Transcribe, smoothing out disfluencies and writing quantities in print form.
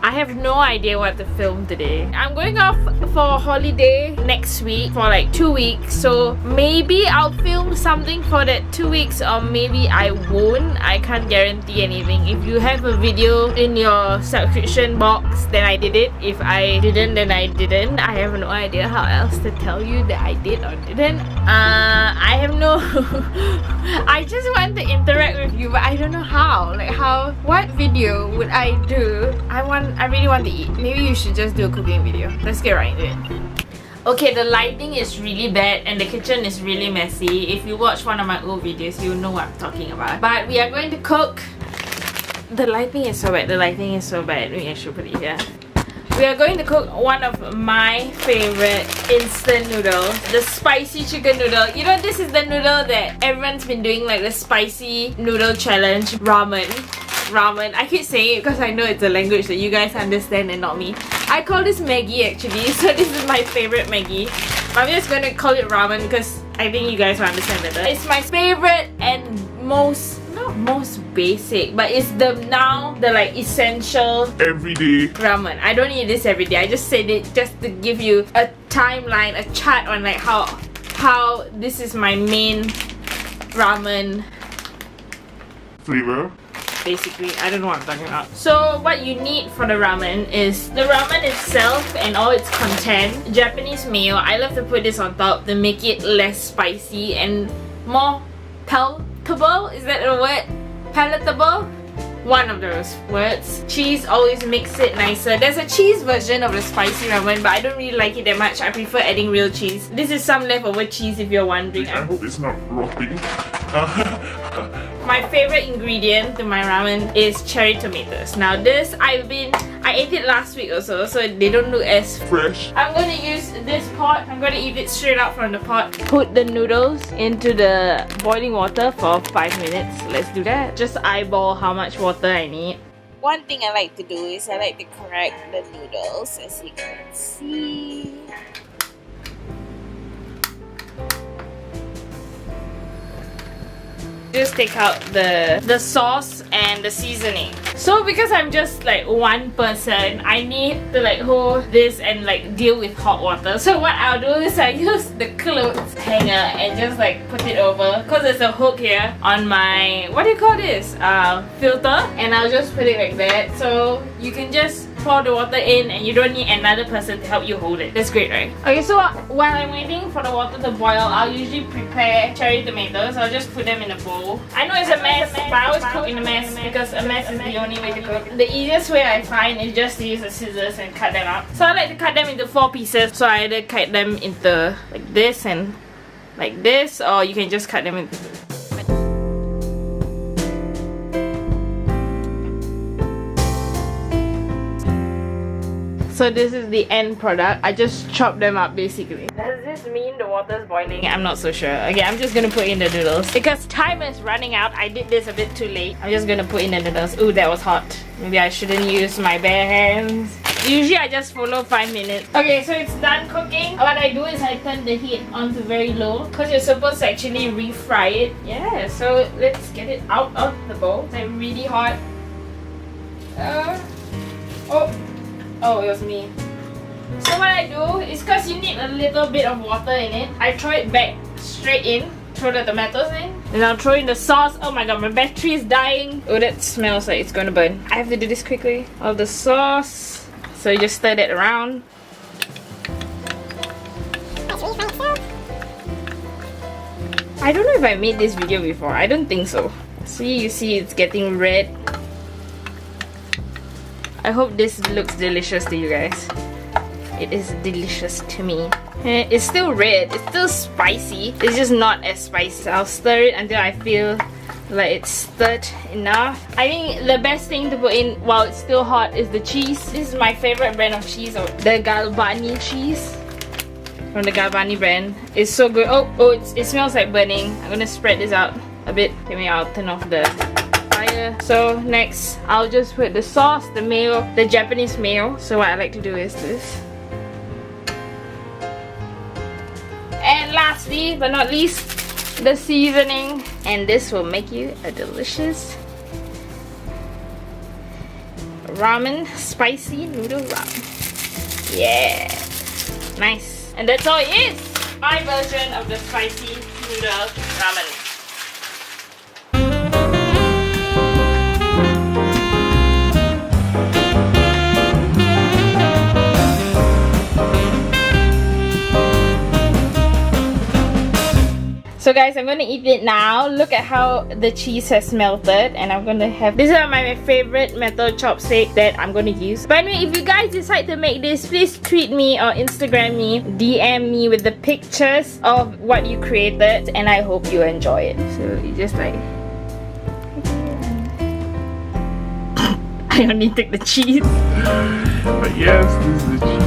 I have no idea what to film today. I'm going off for holiday next week for like 2 weeks, so maybe I'll film something for that 2 weeks, or maybe I won't. I can't guarantee anything. If you have a video in your subscription box, then I did it. If I didn't, then I didn't. I have no idea how else to tell you that I did or didn't. I have no I just want to interact with you, but I don't know how. Like what video would I do? I really want to eat. Maybe you should just do a cooking video. Let's get right into it. Okay, the lighting is really bad and the kitchen is really messy. If you watch one of my old videos, you'll know what I'm talking about. But we are going to cook. The lighting is so bad. The lighting is so bad. Maybe I should put it here. We are going to cook one of my favorite instant noodles, the spicy chicken noodle. You know, this is the noodle that everyone's been doing, like the spicy noodle challenge. Ramen. I keep saying it because I know it's a language that you guys understand and not me. I call this Maggi actually, so this is my favorite Maggi. But I'm just gonna call it ramen because I think you guys will understand better. It's my favorite and not most basic, but it's the like essential everyday ramen. I don't eat this every day. I just said it just to give you a timeline, a chart on like how this is my main ramen flavor. Basically, I don't know what I'm talking about. So what you need for the ramen is the ramen itself and all its content. Japanese mayo. I love to put this on top to make it less spicy and more palatable. Is that a word? Palatable? One of those words. Cheese always makes it nicer. There's a cheese version of the spicy ramen, but I don't really like it that much. I prefer adding real cheese. This is some leftover cheese if you're wondering. I hope it's not rotting. My favorite ingredient to my ramen is cherry tomatoes. Now this, I ate it last week also, so they don't look as fresh. I'm going to use this pot. I'm going to eat it straight out from the pot. Put the noodles into the boiling water for 5 minutes. Let's do that. Just eyeball how much water I need. One thing I like to do is I like to crack the noodles, as you can see. Just take out the sauce and the seasoning. So because I'm just like one person, I need to like hold this and like deal with hot water. So what I'll do is I use the clothes hanger and just like put it over, because there's a hook here on my, what do you call this, filter, and I'll just put it like that. So you can just pour the water in and you don't need another person to help you hold it. That's great, right? Okay, so while I'm waiting for the water to boil, I'll usually prepare cherry tomatoes. I'll just put them in a bowl. I know it's a mess, but I always cook in a mess because a mess is the only way to cook. The easiest way I find is just to use the scissors and cut them up. So I like to cut them into 4 pieces. So I either cut them into like this and like this, or you can just cut them into So this is the end product. I just chopped them up basically. Does this mean the water's boiling? I'm not so sure. Okay, I'm just gonna put in the noodles. Because time is running out, I did this a bit too late. I'm just gonna put in the noodles. Ooh, that was hot. Maybe I shouldn't use my bare hands. Usually I just follow 5 minutes. Okay, so it's done cooking. What I do is I turn the heat on to very low, because you're supposed to actually refry it. Yeah, so let's get it out of the bowl. It's like really hot. Oh, it was me. So what I do is, because you need a little bit of water in it, I throw it back straight in, throw the tomatoes in, and I'll throw in the sauce. Oh my god, my battery is dying. Oh, that smells like it's gonna burn. I have to do this quickly. All the sauce. So you just stir that around. I don't know if I made this video before. I don't think so. See, you see it's getting red. I hope this looks delicious to you guys. It is delicious to me. It's still red, it's still spicy. It's just not as spicy. So I'll stir it until I feel like it's stirred enough. I think the best thing to put in while it's still hot is the cheese. This is my favorite brand of cheese, the Galvani cheese from the Galvani brand. It's so good. Oh, it smells like burning. I'm gonna spread this out a bit. Maybe I'll turn off the fire. So next, I'll just put the sauce, the mayo, the Japanese mayo. So what I like to do is this. And lastly, but not least, the seasoning. And this will make you a delicious ramen, spicy noodle ramen. Yeah, nice. And that's all it is. My version of the spicy noodle ramen. So guys, I'm gonna eat it now. Look at how the cheese has melted, and I'm gonna have, these are my favorite metal chopstick that I'm gonna use. But anyway, if you guys decide to make this, please tweet me or Instagram me, DM me with the pictures of what you created, and I hope you enjoy it. So you just like I only take the cheese. But yes, this is the cheese.